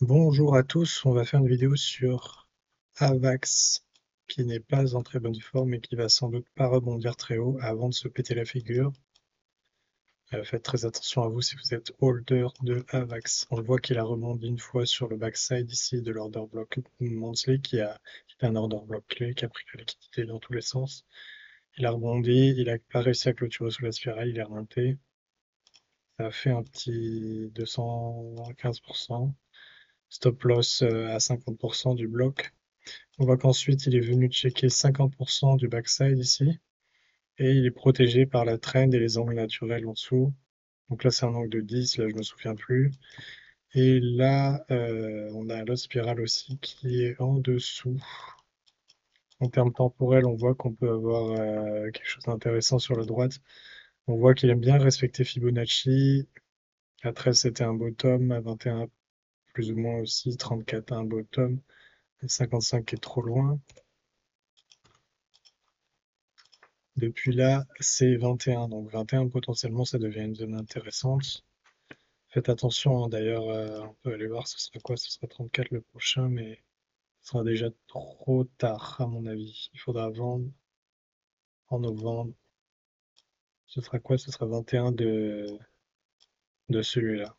Bonjour à tous, on va faire une vidéo sur Avax qui n'est pas en très bonne forme et qui va sans doute pas rebondir très haut avant de se péter la figure. Faites très attention à vous si vous êtes holder de Avax. On voit qu'il a rebondi une fois sur le backside ici de l'order block monthly qui est un order block clé qui a pris la liquidité dans tous les sens. Il a rebondi, il a pas réussi à clôturer sous la spirale, il est remonté. Ça a fait un petit 215%. Stop loss à 50% du bloc. On voit qu'ensuite il est venu checker 50% du backside ici et il est protégé par la trend et les angles naturels en dessous. Donc là c'est un angle de 10, là je me souviens plus. Et là on a l'autre spirale aussi qui est en dessous. En termes temporels, on voit qu'on peut avoir quelque chose d'intéressant sur la droite. On voit qu'il aime bien respecter Fibonacci. À 13 c'était un bottom, à 21 plus ou moins aussi, 34 un bottom, et 55 qui est trop loin. Depuis là, c'est 21. Donc 21, potentiellement, ça devient une zone intéressante. Faites attention, hein, d'ailleurs, on peut aller voir ce sera quoi. Ce sera 34 le prochain, mais ce sera déjà trop tard, à mon avis. Il faudra vendre en novembre. Ce sera quoi? Ce sera 21 de celui-là.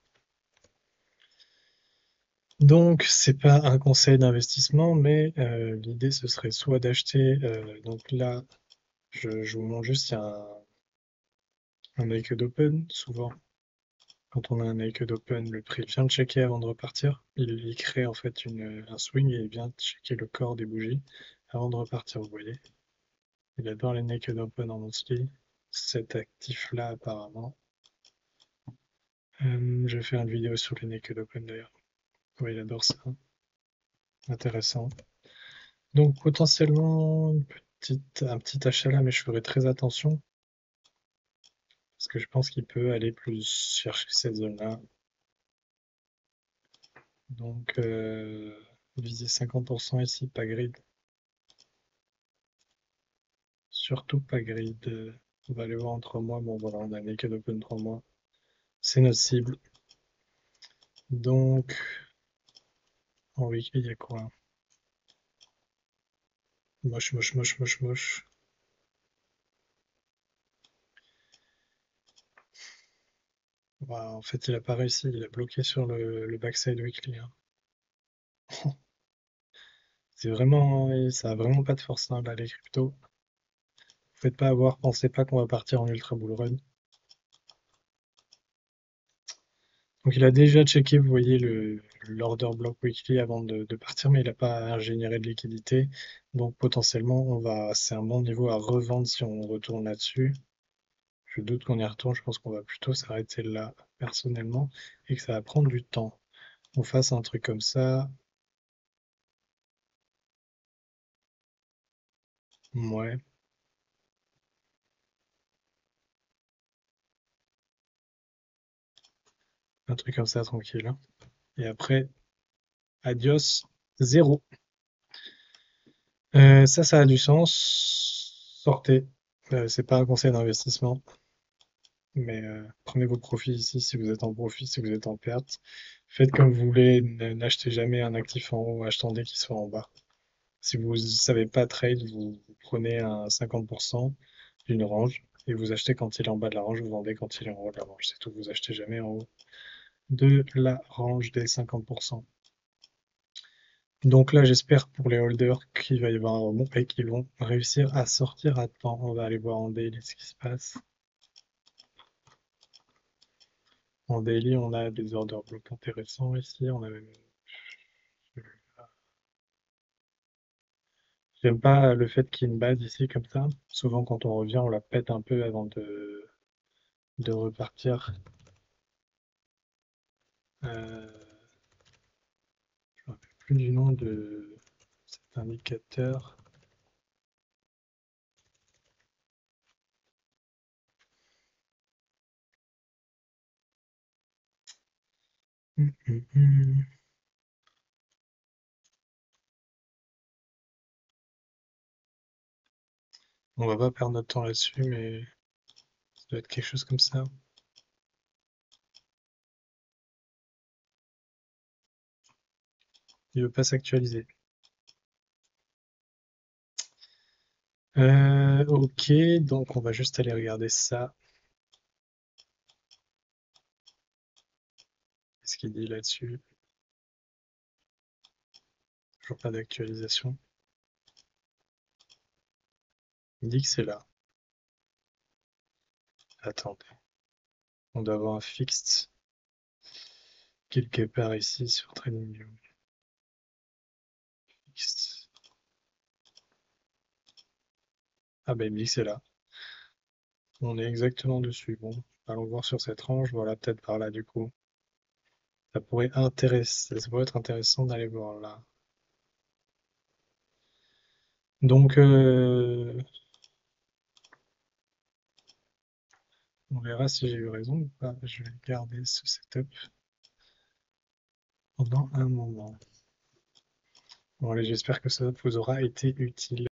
Donc, c'est pas un conseil d'investissement, mais l'idée, ce serait soit d'acheter. Donc là, je vous montre juste, il y a un naked open, souvent. Quand on a un naked open, le prix vient de checker avant de repartir. Il crée en fait un swing et il vient checker le corps des bougies avant de repartir, vous voyez. Il adore les naked open en monthly. Cet actif-là, apparemment. Je vais faire une vidéo sur les naked open d'ailleurs. Oui, il adore ça. Intéressant. Donc potentiellement un petit achat là, mais je ferai très attention parce que je pense qu'il peut aller plus chercher cette zone-là. Donc viser 50% ici, pas grid. Surtout pas grid. On va aller voir en 3 mois. Bon, voilà, on a naked open 3 mois. C'est notre cible. Donc, en weekly, il y a quoi? Moche, moche, moche, moche, moche. Bah, en fait, il a pas réussi. Il a bloqué sur le backside weekly, hein. C'est vraiment, ça a vraiment pas de force, hein, là, les cryptos. Vous faites pas avoir, pensez pas qu'on va partir en ultra bull run. Donc, il a déjà checké, vous voyez, l'order block weekly avant de partir, mais il n'a pas généré de liquidité. Donc, potentiellement, c'est un bon niveau à revendre si on retourne là-dessus. Je doute qu'on y retourne, je pense qu'on va plutôt s'arrêter là, personnellement, et que ça va prendre du temps. On fasse un truc comme ça. Ouais, un truc comme ça, tranquille, hein. Et après, adios, zéro. Ça a du sens. Sortez. C'est pas un conseil d'investissement, mais prenez vos profits ici si vous êtes en profit, si vous êtes en perte. Faites comme vous voulez, n'achetez jamais un actif en haut, achetez qu'il soit en bas. Si vous ne savez pas trade, vous prenez un 50% d'une range et vous achetez quand il est en bas de la range, vous vendez quand il est en haut de la range. C'est tout, vous achetez jamais en haut de la range des 50%. Donc là, j'espère pour les holders qu'il va y avoir un rebond et qu'ils vont réussir à sortir à temps. On va aller voir en daily ce qui se passe. En daily, on a des order blocks intéressants ici. On a même celui-là. J'aime pas le fait qu'il y ait une base ici comme ça. Souvent, quand on revient, on la pète un peu avant de repartir. Euh, je me rappelle plus du nom de cet indicateur. Hum, hum, hum. On va pas perdre notre temps là-dessus, mais ça doit être quelque chose comme ça. Il veut pas s'actualiser. Ok, donc on va juste aller regarder ça. Qu'est-ce qu'il dit là-dessus? Toujours pas d'actualisation. Il dit que c'est là. Attendez. On doit avoir un fixed quelque part ici sur TradingView. Fixed. Ah bah il me dit que c'est là. On est exactement dessus. Bon, allons voir sur cette range. Voilà, peut-être par là du coup. Ça pourrait être intéressant d'aller voir là. Donc, on verra si j'ai eu raison ou pas. Je vais garder ce setup pendant un moment. Bon, allez, j'espère que ça vous aura été utile.